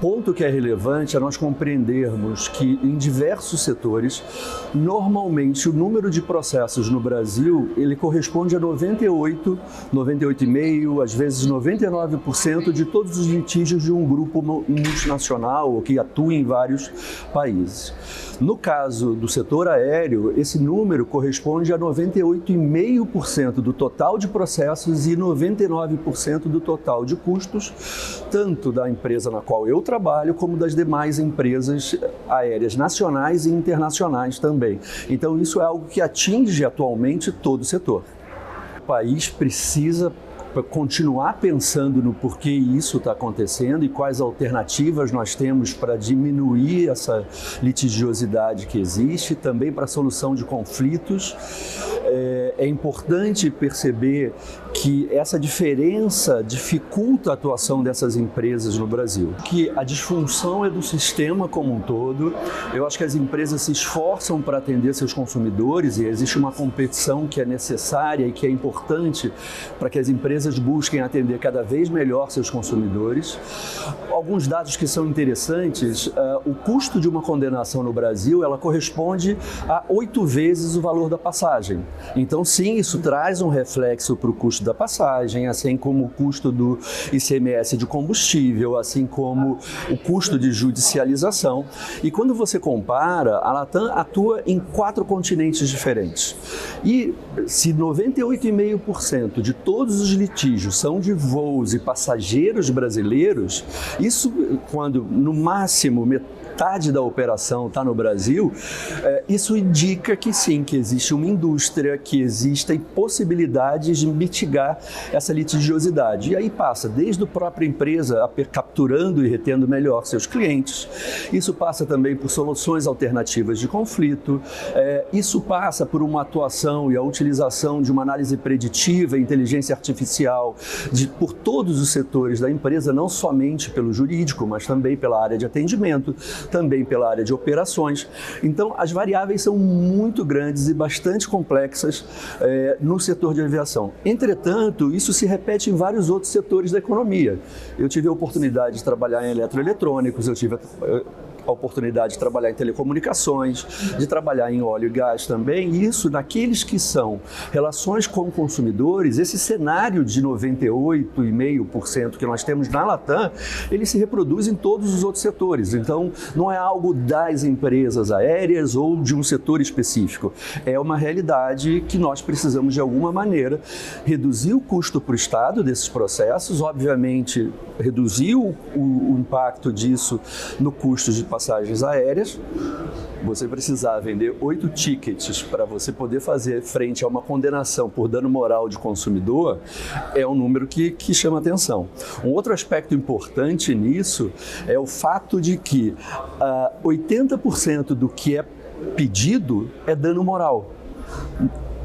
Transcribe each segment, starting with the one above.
ponto que é relevante é nós compreendermos que em diversos setores, normalmente o número de processos no Brasil, ele corresponde a 98,5%, às vezes 99% de todos os litígios de um grupo multinacional ou que atua em vários países. No caso do setor aéreo, esse número corresponde a 98,5% do total de processos e 99% do total de custos, tanto da empresa na qual eu trabalho, como das demais empresas aéreas nacionais e internacionais também. Então, isso é algo que atinge atualmente todo o setor. O país precisa continuar pensando no porquê isso está acontecendo e quais alternativas nós temos para diminuir essa litigiosidade que existe, também para a solução de conflitos. É importante perceber que essa diferença dificulta a atuação dessas empresas no Brasil. Que a disfunção é do sistema como um todo. Eu acho que as empresas se esforçam para atender seus consumidores e existe uma competição que é necessária e que é importante para que as empresas busquem atender cada vez melhor seus consumidores. Alguns dados que são interessantes, o custo de uma condenação no Brasil, ela corresponde a 8 vezes o valor da passagem. Então, sim, isso traz um reflexo para o custo da passagem, assim como o custo do ICMS de combustível, assim como o custo de judicialização. E quando você compara, a Latam atua em 4 continentes diferentes. E se 98,5% de todos os litígios são de voos e passageiros brasileiros, isso quando no máximo metade da operação está no Brasil, isso indica que sim, que existe uma indústria, que existem possibilidades de mitigar essa litigiosidade. E aí passa desde a própria empresa capturando e retendo melhor seus clientes, isso passa também por soluções alternativas de conflito, isso passa por uma atuação e a utilização de uma análise preditiva e inteligência artificial por todos os setores da empresa, não somente pelo jurídico, mas também pela área de atendimento, também pela área de operações. Então, as variáveis são muito grandes e bastante complexas no setor de aviação. Entretanto, isso se repete em vários outros setores da economia. Eu tive a oportunidade de trabalhar em eletroeletrônicos, eu tive a oportunidade de trabalhar em telecomunicações, de trabalhar em óleo e gás também, e isso naqueles que são relações com consumidores, esse cenário de 98,5% que nós temos na Latam, ele se reproduz em todos os outros setores. Então, não é algo das empresas aéreas ou de um setor específico, é uma realidade que nós precisamos de alguma maneira reduzir o custo para o Estado desses processos, obviamente reduzir o impacto disso no custo de passagens aéreas. Você precisar vender 8 tickets para você poder fazer frente a uma condenação por dano moral de consumidor é um número que chama atenção. Um outro aspecto importante nisso é o fato de que 80% do que é pedido é dano moral.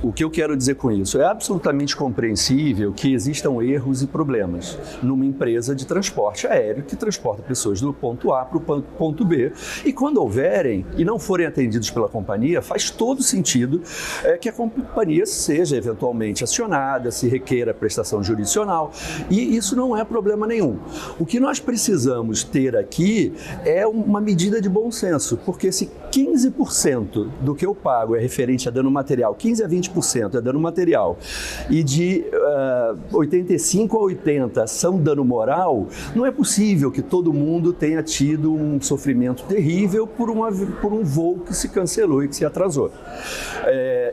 O que eu quero dizer com isso? É absolutamente compreensível que existam erros e problemas numa empresa de transporte aéreo que transporta pessoas do ponto A para o ponto B. E quando houverem e não forem atendidos pela companhia, faz todo sentido que a companhia seja eventualmente acionada, se requeira prestação jurisdicional. E isso não é problema nenhum. O que nós precisamos ter aqui é uma medida de bom senso, porque se 15% do que eu pago é referente a dano material, 15 a 20% é dano material e de 85 a 80 são dano moral, não é possível que todo mundo tenha tido um sofrimento terrível por um voo que se cancelou e que se atrasou.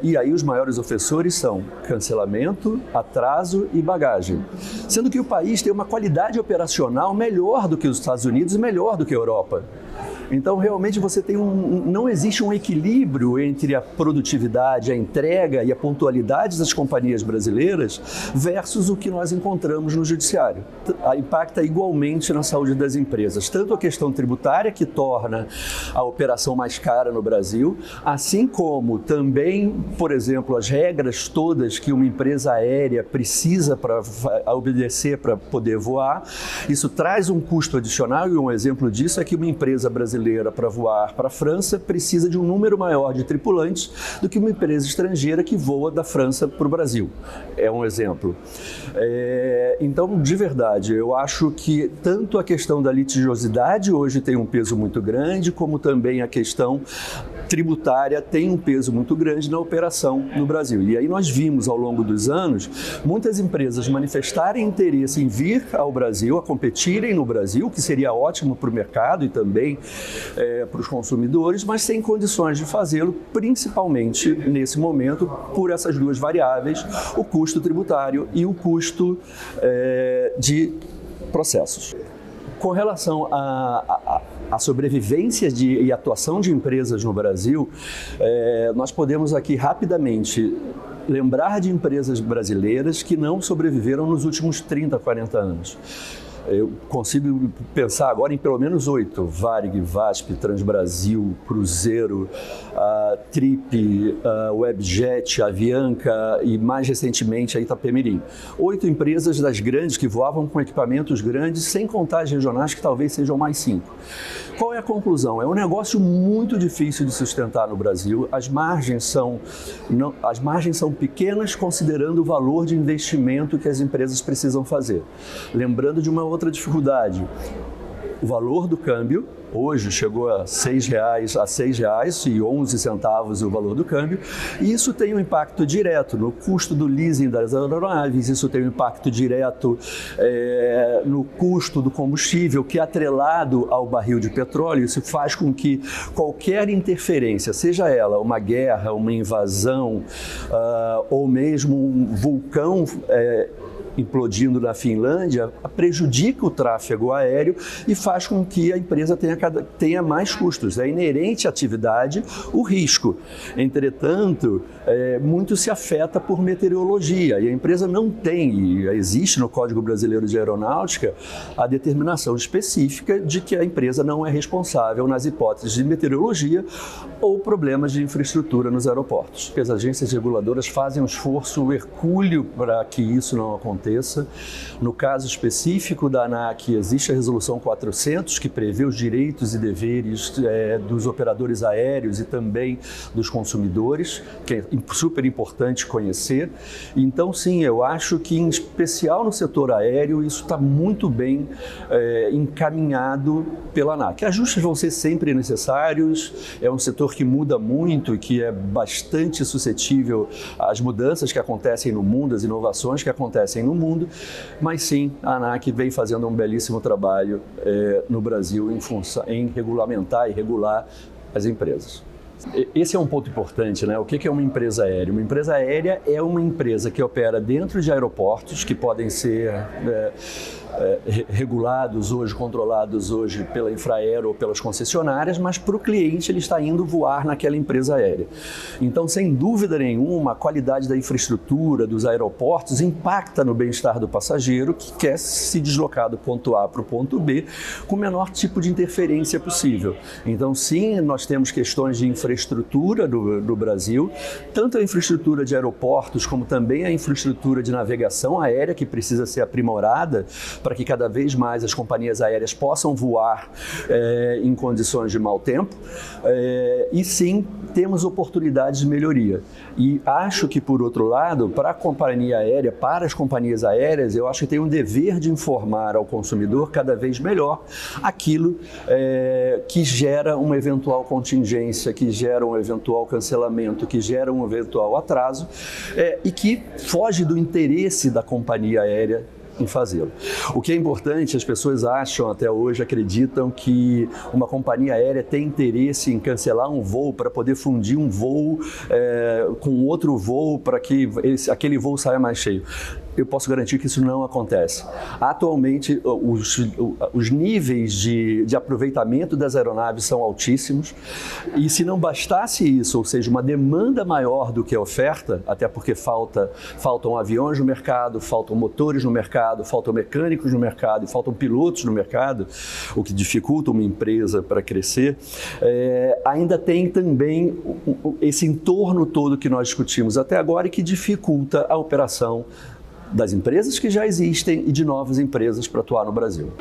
E aí os maiores ofensores são cancelamento, atraso e bagagem. Sendo que o país tem uma qualidade operacional melhor do que os Estados Unidos e melhor do que a Europa. Então, realmente, você tem não existe um equilíbrio entre a produtividade, a entrega e a pontualidade das companhias brasileiras versus o que nós encontramos no judiciário. Impacta igualmente na saúde das empresas, tanto a questão tributária, que torna a operação mais cara no Brasil, assim como também, por exemplo, as regras todas que uma empresa aérea precisa para obedecer para poder voar. Isso traz um custo adicional e um exemplo disso é que uma empresa empresa brasileira para voar para a França precisa de um número maior de tripulantes do que uma empresa estrangeira que voa da França para o Brasil. É um exemplo. Então, de verdade, eu acho que tanto a questão da litigiosidade hoje tem um peso muito grande, como também a questão tributária tem um peso muito grande na operação no Brasil. E aí nós vimos ao longo dos anos muitas empresas manifestarem interesse em vir ao Brasil, a competirem no Brasil, que seria ótimo para o mercado e também para os consumidores, mas sem condições de fazê-lo, principalmente nesse momento, por essas duas variáveis, o custo tributário e o custo de processos. Com relação à sobrevivência e atuação de empresas no Brasil, nós podemos aqui rapidamente lembrar de empresas brasileiras que não sobreviveram nos últimos 30, 40 anos. Eu consigo pensar agora em pelo menos 8, Varig, VASP, Transbrasil, Cruzeiro, Trip, Webjet, Avianca e mais recentemente a Itapemirim. 8 empresas das grandes que voavam com equipamentos grandes, sem contar as regionais que talvez sejam mais 5. Qual é a conclusão? É um negócio muito difícil de sustentar no Brasil, as margens são pequenas considerando o valor de investimento que as empresas precisam fazer. Lembrando de uma outra dificuldade, o valor do câmbio, hoje chegou a R$ 6,11 o valor do câmbio, e isso tem um impacto direto no custo do leasing das aeronaves, isso tem um impacto direto no custo do combustível, que é atrelado ao barril de petróleo. Isso faz com que qualquer interferência, seja ela uma guerra, uma invasão ou mesmo um vulcão implodindo na Finlândia, prejudica o tráfego aéreo e faz com que a empresa tenha mais custos. É inerente à atividade o risco. Entretanto, muito se afeta por meteorologia e a empresa não tem, e existe no Código Brasileiro de Aeronáutica, a determinação específica de que a empresa não é responsável nas hipóteses de meteorologia ou problemas de infraestrutura nos aeroportos. As agências reguladoras fazem um esforço hercúleo para que isso não aconteça. No caso específico da ANAC, existe a Resolução 400, que prevê os direitos e deveres dos operadores aéreos e também dos consumidores, que é super importante conhecer. Então, sim, eu acho que, em especial no setor aéreo, isso está muito bem encaminhado pela ANAC. Ajustes vão ser sempre necessários, é um setor que muda muito e que é bastante suscetível às mudanças que acontecem no mundo, às inovações que acontecem no mundo, mas sim, a ANAC vem fazendo um belíssimo trabalho no Brasil em regulamentar e regular as empresas. Esse é um ponto importante, né? O que é uma empresa aérea? Uma empresa aérea é uma empresa que opera dentro de aeroportos que podem ser regulados hoje, controlados hoje pela Infraero ou pelas concessionárias, mas para o cliente ele está indo voar naquela empresa aérea. Então, sem dúvida nenhuma, a qualidade da infraestrutura dos aeroportos impacta no bem-estar do passageiro que quer se deslocar do ponto A para o ponto B com o menor tipo de interferência possível. Então, sim, nós temos questões de infraestrutura do Brasil, tanto a infraestrutura de aeroportos como também a infraestrutura de navegação aérea, que precisa ser aprimorada para que cada vez mais as companhias aéreas possam voar em condições de mau tempo. E sim, temos oportunidades de melhoria. E acho que, por outro lado, para a companhia aérea, para as companhias aéreas, eu acho que tem um dever de informar ao consumidor cada vez melhor aquilo que gera uma eventual contingência, que gera um eventual cancelamento, que gera um eventual atraso e que foge do interesse da companhia aérea em fazê-lo. O que é importante, as pessoas acham até hoje, acreditam que uma companhia aérea tem interesse em cancelar um voo para poder fundir um voo com outro voo para que aquele voo saia mais cheio. Eu posso garantir que isso não acontece. Atualmente, os níveis de aproveitamento das aeronaves são altíssimos e se não bastasse isso, ou seja, uma demanda maior do que a oferta, até porque faltam aviões no mercado, faltam motores no mercado, faltam mecânicos no mercado e faltam pilotos no mercado, o que dificulta uma empresa para crescer, ainda tem também esse entorno todo que nós discutimos até agora e que dificulta a operação das empresas que já existem e de novas empresas para atuar no Brasil.